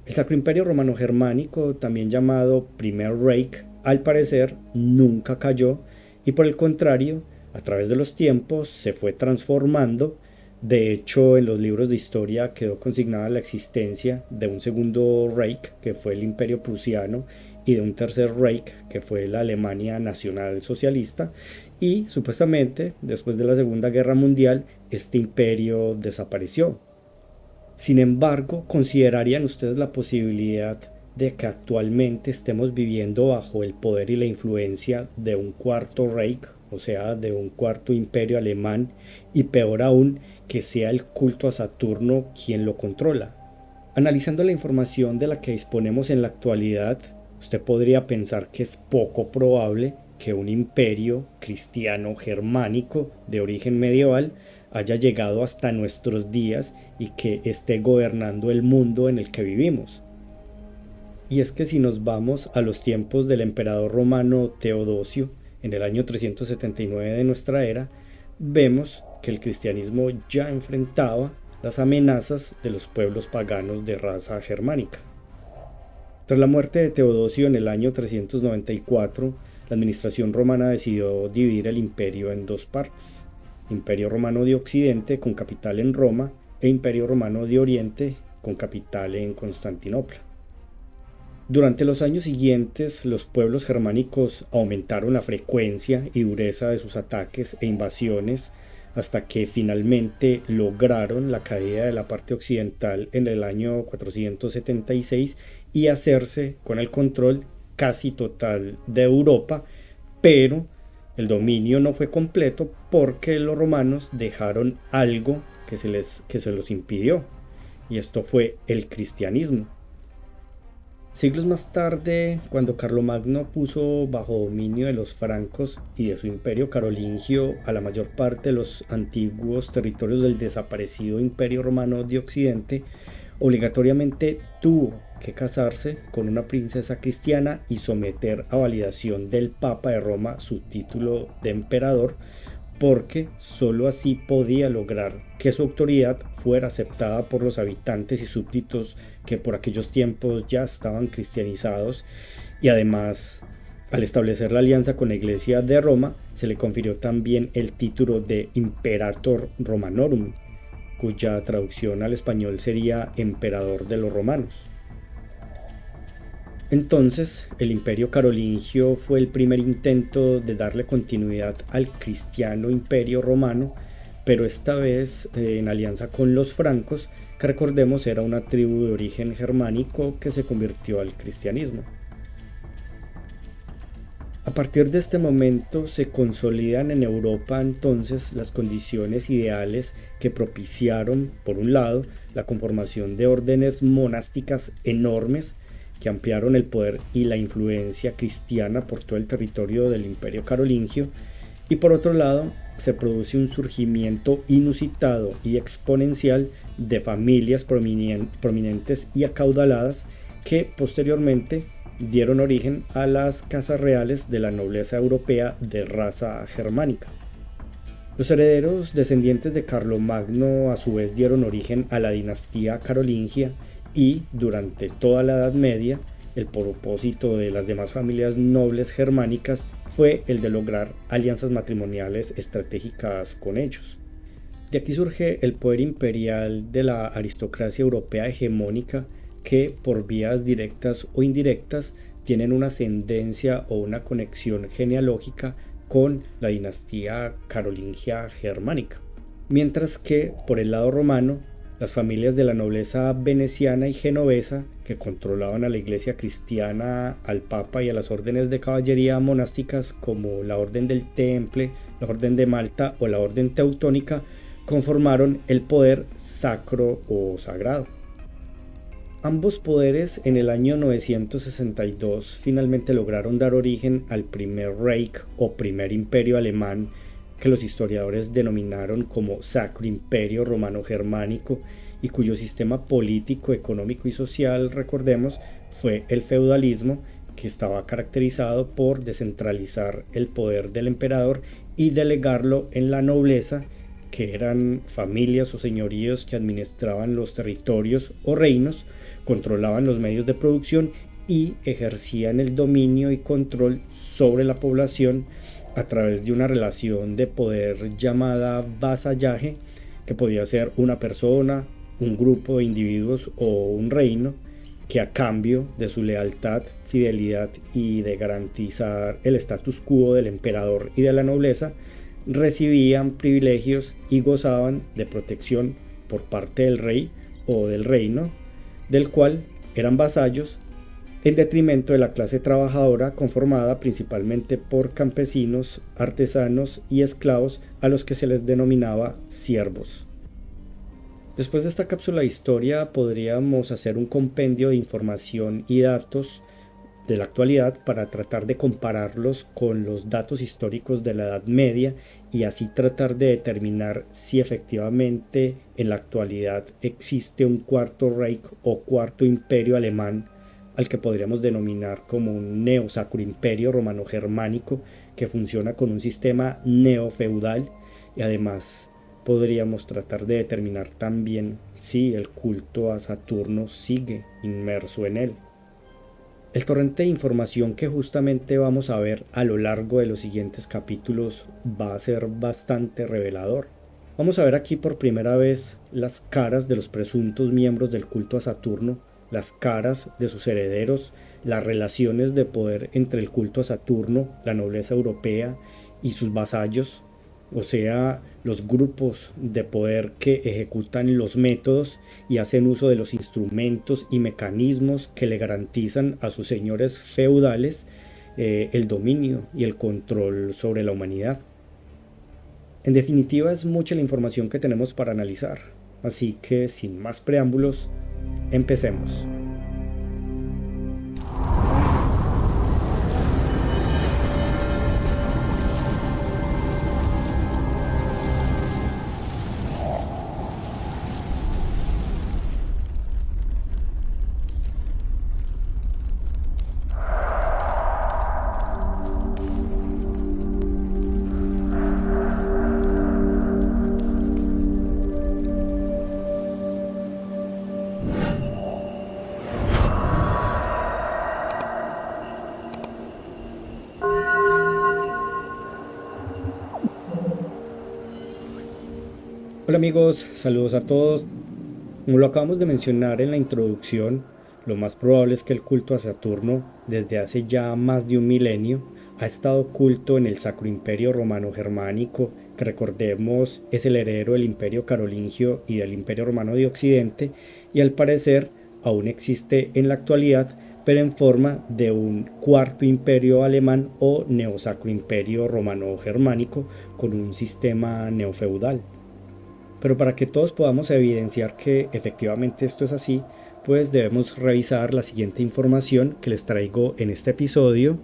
El Sacro Imperio Romano Germánico, también llamado Primer Reich, al parecer nunca cayó y por el contrario, a través de los tiempos se fue transformando. De hecho, en los libros de historia quedó consignada la existencia de un segundo Reich, que fue el Imperio Prusiano, y de un tercer Reich, que fue la Alemania Nacional Socialista, y supuestamente, después de la Segunda Guerra Mundial, este imperio desapareció. Sin embargo, ¿considerarían ustedes la posibilidad de que actualmente estemos viviendo bajo el poder y la influencia de un cuarto Reich, o sea, de un cuarto imperio alemán, y peor aún, que sea el culto a Saturno quien lo controla? Analizando la información de la que disponemos en la actualidad, usted podría pensar que es poco probable que un imperio cristiano germánico de origen medieval haya llegado hasta nuestros días y que esté gobernando el mundo en el que vivimos. Y es que si nos vamos a los tiempos del emperador romano Teodosio, en el año 379 de nuestra era, vemos que el cristianismo ya enfrentaba las amenazas de los pueblos paganos de raza germánica. Tras la muerte de Teodosio en el año 394, la administración romana decidió dividir el imperio en dos partes: Imperio Romano de Occidente, con capital en Roma, e Imperio Romano de Oriente, con capital en Constantinopla. Durante los años siguientes, los pueblos germánicos aumentaron la frecuencia y dureza de sus ataques e invasiones hasta que finalmente lograron la caída de la parte occidental en el año 476 y hacerse con el control casi total de Europa, pero el dominio no fue completo porque los romanos dejaron algo que se los impidió, y esto fue el cristianismo. Siglos más tarde, cuando Carlomagno puso bajo dominio de los francos y de su imperio carolingio a la mayor parte de los antiguos territorios del desaparecido Imperio Romano de Occidente, obligatoriamente tuvo que casarse con una princesa cristiana y someter a validación del Papa de Roma su título de emperador, porque sólo así podía lograr que su autoridad fuera aceptada por los habitantes y súbditos que por aquellos tiempos ya estaban cristianizados, y además, al establecer la alianza con la Iglesia de Roma, se le confirió también el título de Imperator Romanorum, cuya traducción al español sería Emperador de los Romanos. Entonces, el Imperio Carolingio fue el primer intento de darle continuidad al cristiano Imperio Romano, pero esta vez en alianza con los francos, que recordemos era una tribu de origen germánico que se convirtió al cristianismo. A partir de este momento se consolidan en Europa entonces las condiciones ideales que propiciaron, por un lado, la conformación de órdenes monásticas enormes que ampliaron el poder y la influencia cristiana por todo el territorio del Imperio Carolingio, y por otro lado se produce un surgimiento inusitado y exponencial de familias prominentes y acaudaladas que posteriormente dieron origen a las casas reales de la nobleza europea de raza germánica. Los herederos descendientes de Carlomagno a su vez dieron origen a la dinastía carolingia, y durante toda la Edad Media el propósito de las demás familias nobles germánicas fue el de lograr alianzas matrimoniales estratégicas con ellos. De aquí surge el poder imperial de la aristocracia europea hegemónica, que por vías directas o indirectas tienen una ascendencia o una conexión genealógica con la dinastía carolingia germánica. Mientras que por el lado romano, las familias de la nobleza veneciana y genovesa, que controlaban a la iglesia cristiana, al papa y a las órdenes de caballería monásticas como la Orden del Temple, la Orden de Malta o la Orden Teutónica, conformaron el poder sacro o sagrado. Ambos poderes en el año 962 finalmente lograron dar origen al primer Reich o primer imperio alemán, que los historiadores denominaron como Sacro Imperio Romano Germánico, y cuyo sistema político, económico y social, recordemos, fue el feudalismo, que estaba caracterizado por descentralizar el poder del emperador y delegarlo en la nobleza, que eran familias o señoríos que administraban los territorios o reinos, controlaban los medios de producción y ejercían el dominio y control sobre la población a través de una relación de poder llamada vasallaje, que podía ser una persona, un grupo de individuos o un reino, que a cambio de su lealtad, fidelidad y de garantizar el status quo del emperador y de la nobleza, recibían privilegios y gozaban de protección por parte del rey o del reino, del cual eran vasallos, en detrimento de la clase trabajadora conformada principalmente por campesinos, artesanos y esclavos, a los que se les denominaba siervos. Después de esta cápsula de historia podríamos hacer un compendio de información y datos de la actualidad para tratar de compararlos con los datos históricos de la Edad Media y así tratar de determinar si efectivamente en la actualidad existe un cuarto Reich o cuarto imperio alemán, al que podríamos denominar como un neosacro imperio romano-germánico que funciona con un sistema neofeudal, y además podríamos tratar de determinar también si el culto a Saturno sigue inmerso en él. El torrente de información que justamente vamos a ver a lo largo de los siguientes capítulos va a ser bastante revelador. Vamos a ver aquí por primera vez las caras de los presuntos miembros del culto a Saturno, las caras de sus herederos, las relaciones de poder entre el culto a Saturno, la nobleza europea y sus vasallos, o sea, los grupos de poder que ejecutan los métodos y hacen uso de los instrumentos y mecanismos que le garantizan a sus señores feudales el dominio y el control sobre la humanidad. En definitiva, es mucha la información que tenemos para analizar, así que sin más preámbulos, empecemos. Hola amigos, saludos a todos. Como lo acabamos de mencionar en la introducción, lo más probable es que el culto a Saturno, desde hace ya más de un milenio, ha estado oculto en el Sacro Imperio Romano Germánico, que recordemos es el heredero del Imperio Carolingio y del Imperio Romano de Occidente, y al parecer aún existe en la actualidad, pero en forma de un cuarto imperio alemán o neosacro imperio romano germánico con un sistema neofeudal. Pero para que todos podamos evidenciar que efectivamente esto es así, pues debemos revisar la siguiente información que les traigo en este episodio,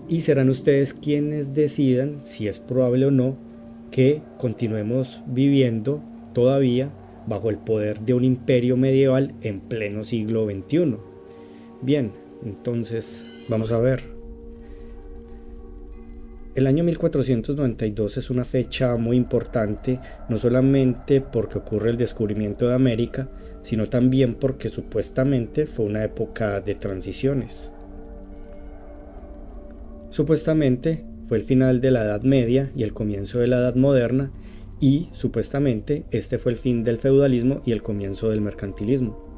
y serán ustedes quienes decidan si es probable o no que continuemos viviendo todavía bajo el poder de un imperio medieval en pleno siglo XXI. Bien, entonces vamos a ver. El año 1492 es una fecha muy importante, no solamente porque ocurre el descubrimiento de América, sino también porque supuestamente fue una época de transiciones. Supuestamente fue el final de la Edad Media y el comienzo de la Edad Moderna, y supuestamente este fue el fin del feudalismo y el comienzo del mercantilismo.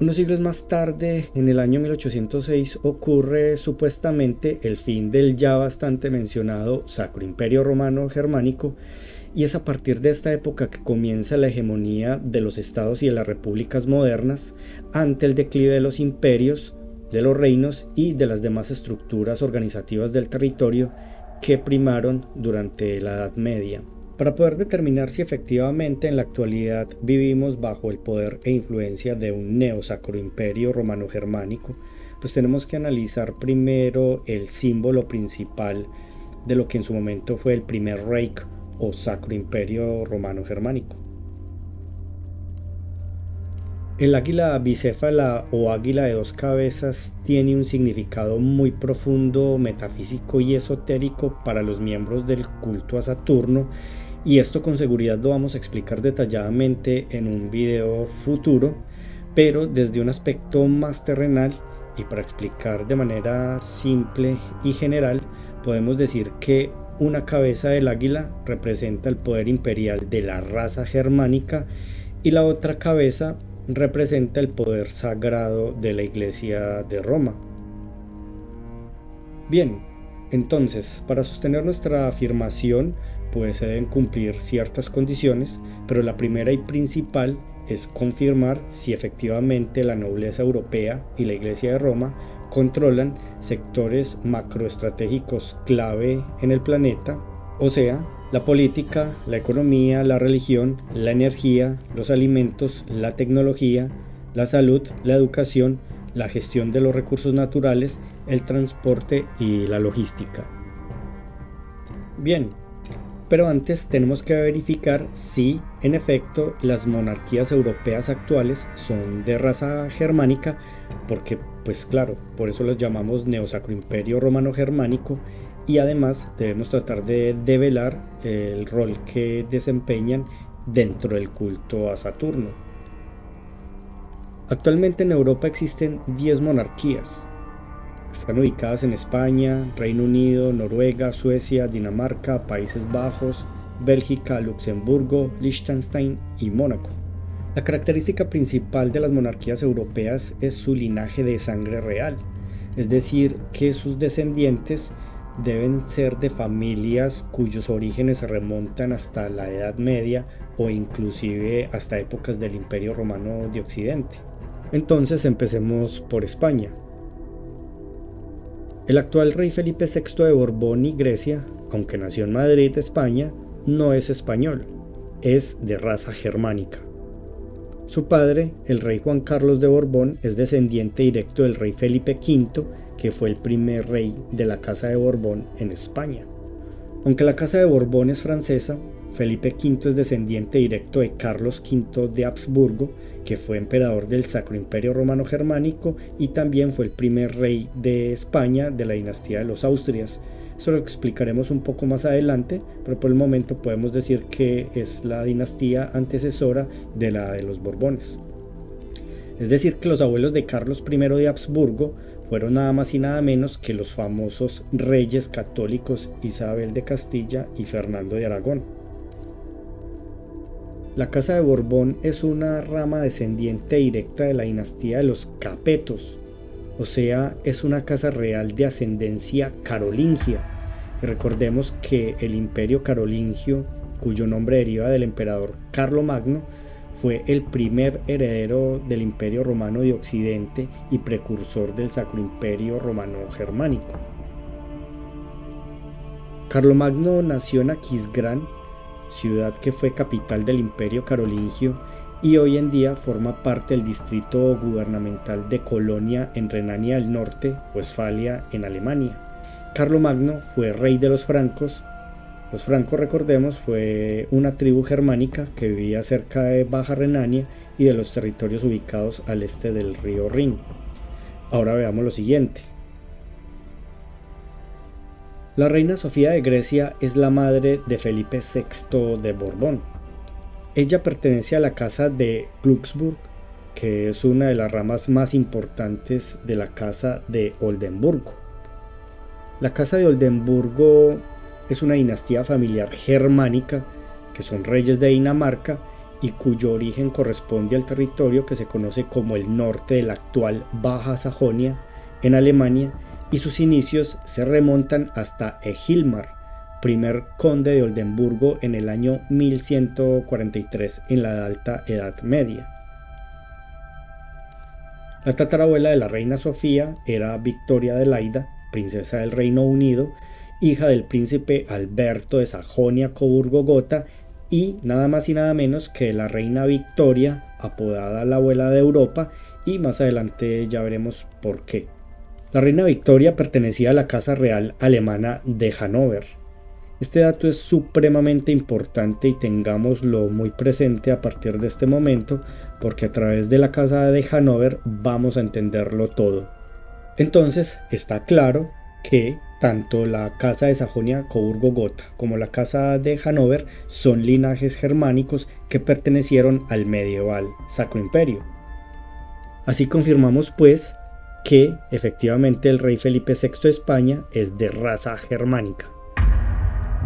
Unos siglos más tarde, en el año 1806, ocurre supuestamente el fin del ya bastante mencionado Sacro Imperio Romano Germánico, y es a partir de esta época que comienza la hegemonía de los estados y de las repúblicas modernas ante el declive de los imperios, de los reinos y de las demás estructuras organizativas del territorio que primaron durante la Edad Media. Para poder determinar si efectivamente en la actualidad vivimos bajo el poder e influencia de un neosacro imperio romano-germánico, pues tenemos que analizar primero el símbolo principal de lo que en su momento fue el primer Reich o Sacro Imperio Romano-Germánico. El águila bicéfala o águila de dos cabezas tiene un significado muy profundo, metafísico y esotérico para los miembros del culto a Saturno, y esto con seguridad lo vamos a explicar detalladamente en un video futuro, pero desde un aspecto más terrenal y para explicar de manera simple y general, podemos decir que una cabeza del águila representa el poder imperial de la raza germánica y la otra cabeza representa el poder sagrado de la Iglesia de Roma. Bien, entonces, para sostener nuestra afirmación, pues se deben cumplir ciertas condiciones, pero la primera y principal es confirmar si efectivamente la nobleza europea y la Iglesia de Roma controlan sectores macroestratégicos clave en el planeta, o sea, la política, la economía, la religión, la energía, los alimentos, la tecnología, la salud, la educación, la gestión de los recursos naturales, el transporte y la logística. Bien, pero antes tenemos que verificar si, en efecto, las monarquías europeas actuales son de raza germánica, porque, pues claro, por eso las llamamos Neosacro Imperio Romano Germánico, y además debemos tratar de develar el rol que desempeñan dentro del culto a Saturno. Actualmente en Europa existen 10 monarquías. Están ubicadas en España, Reino Unido, Noruega, Suecia, Dinamarca, Países Bajos, Bélgica, Luxemburgo, Liechtenstein y Mónaco. La característica principal de las monarquías europeas es su linaje de sangre real, es decir, que sus descendientes deben ser de familias cuyos orígenes se remontan hasta la Edad Media o inclusive hasta épocas del Imperio Romano de Occidente. Entonces empecemos por España. El actual rey Felipe VI de Borbón y Grecia, aunque nació en Madrid, España, no es español, es de raza germánica. Su padre, el rey Juan Carlos de Borbón, es descendiente directo del rey Felipe V, que fue el primer rey de la Casa de Borbón en España. Aunque la Casa de Borbón es francesa, Felipe V es descendiente directo de Carlos V de Habsburgo, que fue emperador del Sacro Imperio Romano Germánico y también fue el primer rey de España de la dinastía de los Austrias. Eso lo explicaremos un poco más adelante, pero por el momento podemos decir que es la dinastía antecesora de la de los Borbones. Es decir, que los abuelos de Carlos I de Habsburgo fueron nada más y nada menos que los famosos reyes católicos Isabel de Castilla y Fernando de Aragón. La Casa de Borbón es una rama descendiente directa de la dinastía de los Capetos, o sea, es una casa real de ascendencia carolingia. Y recordemos que el imperio carolingio, cuyo nombre deriva del emperador Carlomagno, fue el primer heredero del Imperio Romano de Occidente y precursor del Sacro Imperio Romano Germánico. Carlomagno nació en Aquisgrán, ciudad que fue capital del Imperio Carolingio y hoy en día forma parte del distrito gubernamental de Colonia en Renania del Norte, Westfalia en Alemania. Carlomagno fue rey de los francos. Los francos, recordemos, fue una tribu germánica que vivía cerca de Baja Renania y de los territorios ubicados al este del río Rin. Ahora veamos lo siguiente. La reina Sofía de Grecia es la madre de Felipe VI de Borbón. Ella pertenece a la casa de Glücksburg, que es una de las ramas más importantes de la casa de Oldenburgo. La casa de Oldenburgo es una dinastía familiar germánica que son reyes de Dinamarca y cuyo origen corresponde al territorio que se conoce como el norte de la actual Baja Sajonia en Alemania, y sus inicios se remontan hasta Egilmar, primer conde de Oldenburgo en el año 1143 en la Alta Edad Media. La tatarabuela de la reina Sofía era Victoria Adelaida, princesa del Reino Unido, hija del príncipe Alberto de Sajonia-Coburgo-Gotha y nada más y nada menos que la reina Victoria, apodada la abuela de Europa, y más adelante ya veremos por qué. La reina Victoria pertenecía a la casa real alemana de Hannover. Este dato es supremamente importante y tengámoslo muy presente a partir de este momento, porque a través de la casa de Hannover vamos a entenderlo todo. Entonces está claro que tanto la casa de Sajonia-Coburgo-Gotha como la casa de Hannover son linajes germánicos que pertenecieron al medieval Sacro Imperio. Así confirmamos pues que efectivamente el rey Felipe VI de España es de raza germánica.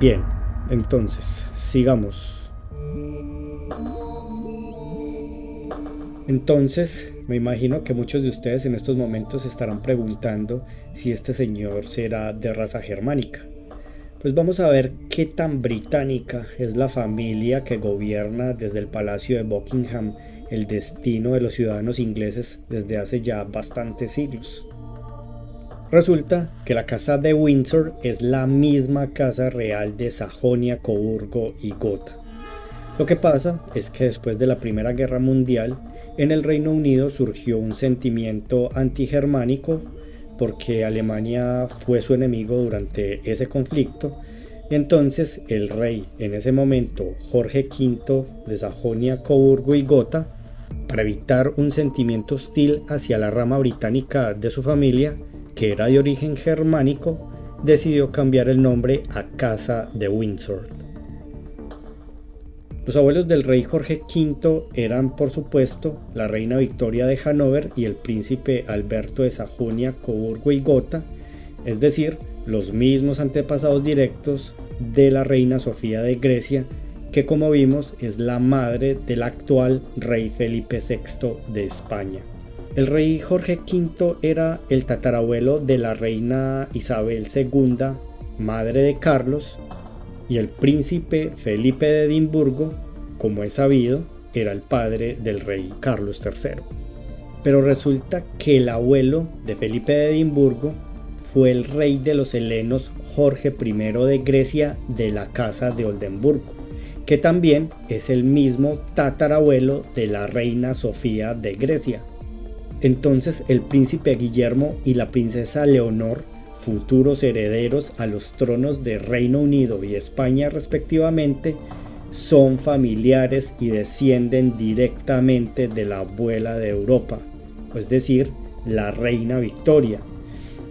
Bien, entonces, sigamos. Entonces, me imagino que muchos de ustedes en estos momentos se estarán preguntando si este señor será de raza germánica. Pues vamos a ver qué tan británica es la familia que gobierna desde el Palacio de Buckingham el destino de los ciudadanos ingleses desde hace ya bastantes siglos. Resulta que la casa de Windsor es la misma casa real de Sajonia, Coburgo y Gotha. Lo que pasa es que después de la Primera Guerra Mundial, en el Reino Unido surgió un sentimiento antigermánico porque Alemania fue su enemigo durante ese conflicto. Entonces el rey en ese momento, Jorge V de Sajonia, Coburgo y Gotha, para evitar un sentimiento hostil hacia la rama británica de su familia, que era de origen germánico, decidió cambiar el nombre a Casa de Windsor. Los abuelos del rey Jorge V eran, por supuesto, la reina Victoria de Hannover y el príncipe Alberto de Sajonia, Coburgo y Gotha, es decir, los mismos antepasados directos de la reina Sofía de Grecia, que como vimos es la madre del actual rey Felipe VI de España. El rey Jorge V era el tatarabuelo de la reina Isabel II, madre de Carlos, y el príncipe Felipe de Edimburgo, como es sabido, era el padre del rey Carlos III. Pero resulta que el abuelo de Felipe de Edimburgo fue el rey de los helenos Jorge I de Grecia de la Casa de Oldenburgo, que también es el mismo tatarabuelo de la reina Sofía de Grecia. Entonces el príncipe Guillermo y la princesa Leonor, futuros herederos a los tronos de Reino Unido y España respectivamente, son familiares y descienden directamente de la abuela de Europa, es decir, la reina Victoria,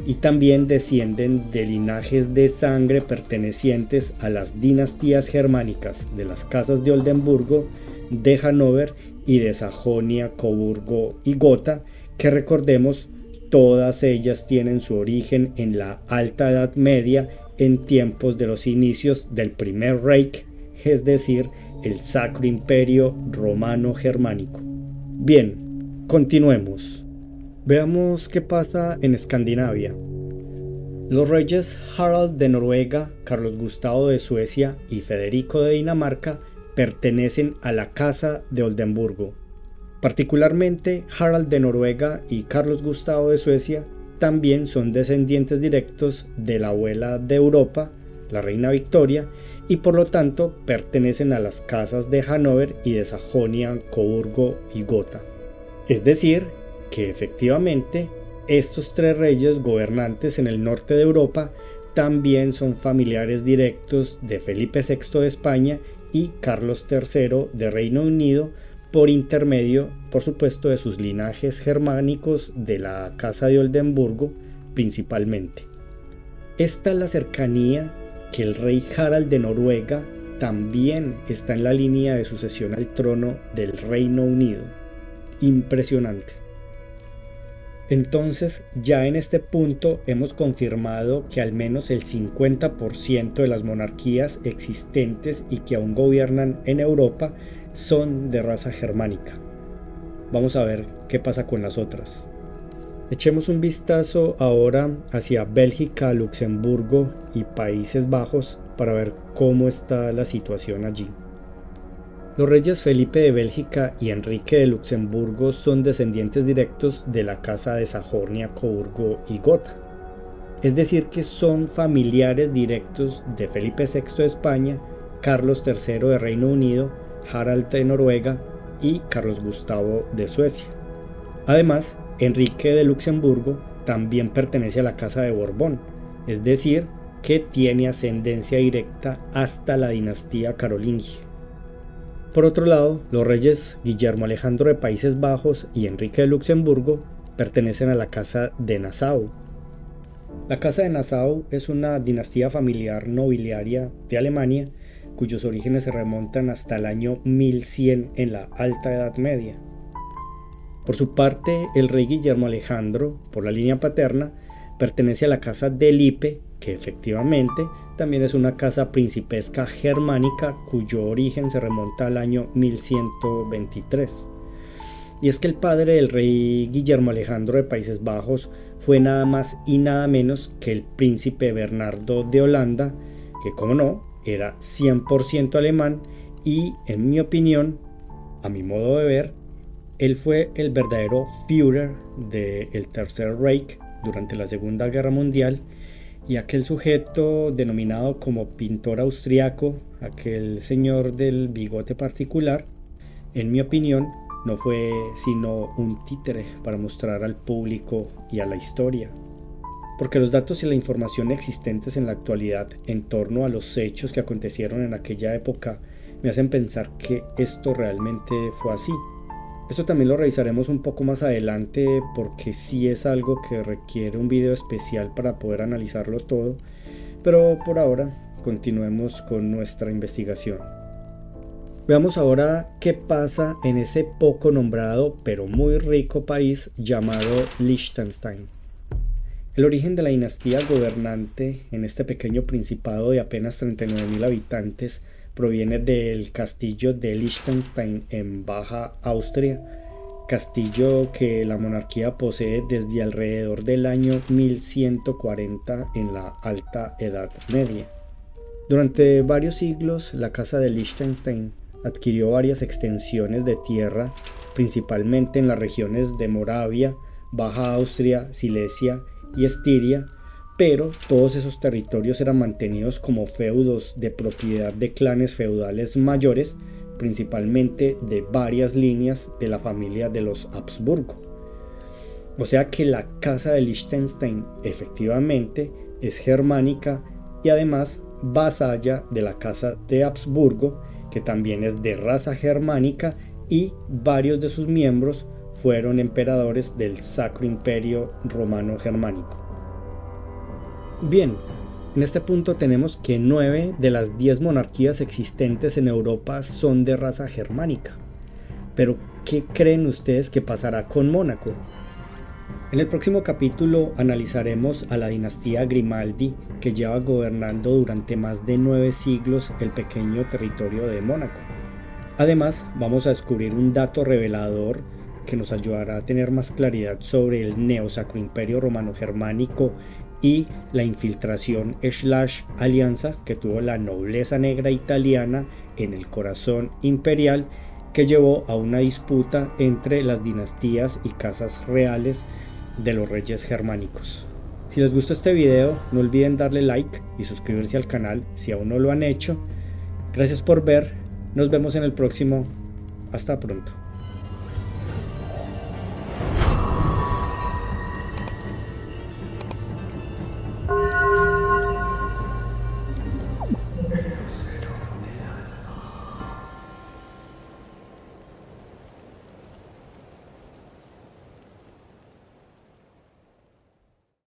y también descienden de linajes de sangre pertenecientes a las dinastías germánicas de las casas de Oldenburgo, de Hannover y de Sajonia, Coburgo y Gotha, que recordemos todas ellas tienen su origen en la Alta Edad Media, en tiempos de los inicios del Primer Reich, es decir, el Sacro Imperio Romano Germánico. Bien, continuemos. Veamos qué pasa en Escandinavia. Los reyes Harald de Noruega, Carlos Gustavo de Suecia y Federico de Dinamarca pertenecen a la Casa de Oldenburgo. Particularmente Harald de Noruega y Carlos Gustavo de Suecia también son descendientes directos de la abuela de Europa, la reina Victoria, y por lo tanto pertenecen a las casas de Hannover y de Sajonia, Coburgo y Gotha. Es decir, que efectivamente estos tres reyes gobernantes en el norte de Europa también son familiares directos de Felipe VI de España y Carlos III de Reino Unido, por intermedio, por supuesto, de sus linajes germánicos de la Casa de Oldenburgo principalmente. Esta es la cercanía que el rey Harald de Noruega también está en la línea de sucesión al trono del Reino Unido. Impresionante. Entonces, ya en este punto hemos confirmado que al menos el 50% de las monarquías existentes y que aún gobiernan en Europa son de raza germánica. Vamos a ver qué pasa con las otras. Echemos un vistazo ahora hacia Bélgica, Luxemburgo y Países Bajos para ver cómo está la situación allí. Los reyes Felipe de Bélgica y Enrique de Luxemburgo son descendientes directos de la casa de Sajonia, Coburgo y Gotha. Es decir, que son familiares directos de Felipe VI de España, Carlos III de Reino Unido, Harald de Noruega y Carlos Gustavo de Suecia. Además, Enrique de Luxemburgo también pertenece a la casa de Borbón, es decir, que tiene ascendencia directa hasta la dinastía carolingia. Por otro lado, los reyes Guillermo Alejandro de Países Bajos y Enrique de Luxemburgo pertenecen a la casa de Nassau. La Casa de Nassau es una dinastía familiar nobiliaria de Alemania cuyos orígenes se remontan hasta el año 1100 en la Alta Edad Media. Por su parte, el rey Guillermo Alejandro, por la línea paterna, pertenece a la Casa de Lippe, que efectivamente también es una casa principesca germánica cuyo origen se remonta al año 1123. Y es que el padre del rey Guillermo Alejandro de Países Bajos fue nada más y nada menos que el príncipe Bernardo de Holanda, que como no, era 100% alemán y, en mi opinión, a mi modo de ver, él fue el verdadero Führer del Tercer Reich durante la Segunda Guerra Mundial, y aquel sujeto denominado como pintor austriaco, aquel señor del bigote particular, en mi opinión, no fue sino un títere para mostrar al público y a la historia. Porque los datos y la información existentes en la actualidad en torno a los hechos que acontecieron en aquella época me hacen pensar que esto realmente fue así. Esto también lo revisaremos un poco más adelante porque sí es algo que requiere un video especial para poder analizarlo todo, pero por ahora continuemos con nuestra investigación. Veamos ahora qué pasa en ese poco nombrado pero muy rico país llamado Liechtenstein. El origen de la dinastía gobernante en este pequeño principado de apenas 39.000 habitantes proviene del castillo de Liechtenstein en Baja Austria, castillo que la monarquía posee desde alrededor del año 1140 en la Alta Edad Media. Durante varios siglos, la casa de Liechtenstein adquirió varias extensiones de tierra, principalmente en las regiones de Moravia, Baja Austria, Silesia y Estiria, pero todos esos territorios eran mantenidos como feudos de propiedad de clanes feudales mayores, principalmente de varias líneas de la familia de los Habsburgo. O sea que la casa de Liechtenstein efectivamente es germánica y además vasalla de la casa de Habsburgo, que también es de raza germánica, y varios de sus miembros fueron emperadores del Sacro Imperio Romano Germánico. Bien, en este punto tenemos que 9 de las 10 monarquías existentes en Europa son de raza germánica. Pero, ¿qué creen ustedes que pasará con Mónaco? En el próximo capítulo analizaremos a la dinastía Grimaldi, que lleva gobernando durante más de 9 siglos el pequeño territorio de Mónaco. Además, vamos a descubrir un dato revelador que nos ayudará a tener más claridad sobre el Neosacro Imperio Romano Germánico y la infiltración / alianza que tuvo la nobleza negra italiana en el corazón imperial, que llevó a una disputa entre las dinastías y casas reales de los reyes germánicos. Si les gustó este video, no olviden darle like y suscribirse al canal si aún no lo han hecho. Gracias por ver, nos vemos en el próximo. Hasta pronto.